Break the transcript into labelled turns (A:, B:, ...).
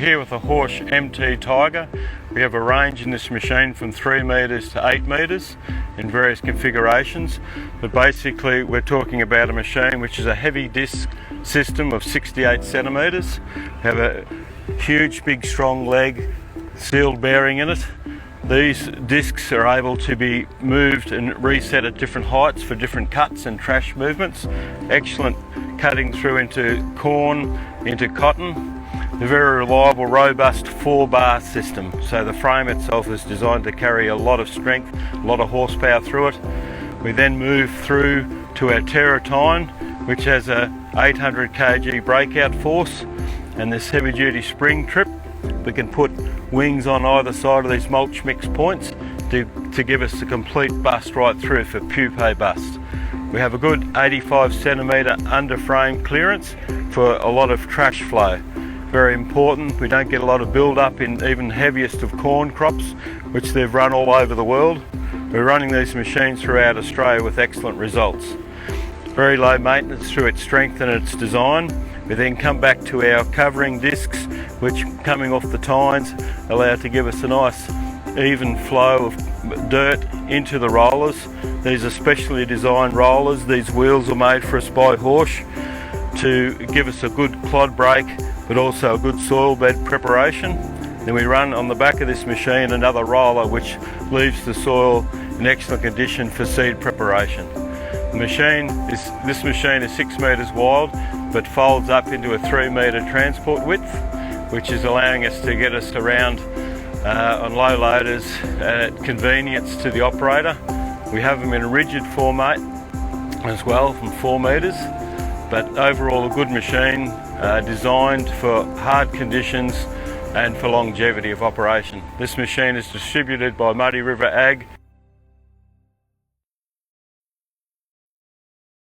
A: here with a Horsch Tiger. We have a range in this machine from 3 metres to 8 metres in various configurations, but basically we're talking about a machine which is a heavy disc system of 68 centimetres. We have a huge big strong leg sealed bearing in it. These discs are able to be moved and reset at different heights for different cuts and trash movements. Excellent cutting through into corn, into cotton. A very reliable, robust 4-bar system. So the frame itself is designed to carry a lot of strength, a lot of horsepower through it. We then move through to our Tillage, which has a 800 kg breakout force and this heavy duty spring trip. We can put wings on either side of these mulch mix points to give us a complete bust right through for pupae bust. We have a good 85 centimetre under frame clearance for a lot of trash flow. Very important. We don't get a lot of build up in even heaviest of corn crops, which they've run all over the world. We're running these machines throughout Australia with excellent results. Very low maintenance through its strength and its design. We then come back to our covering discs, which coming off the tines allow to give us a nice even flow of dirt into the rollers. These are specially designed rollers. These wheels are made for us by Horsch to give us a good clod break, but also a good soil bed preparation. Then we run on the back of this machine another roller which leaves the soil in excellent condition for seed preparation. This machine is 6 metres wide, but folds up into a 3 metre transport width, which is allowing us to get us around on low loaders at convenience to the operator. We have them in a rigid format as well from 4 metres, but overall a good machine designed for hard conditions and for longevity of operation. This machine is distributed by Muddy River Ag.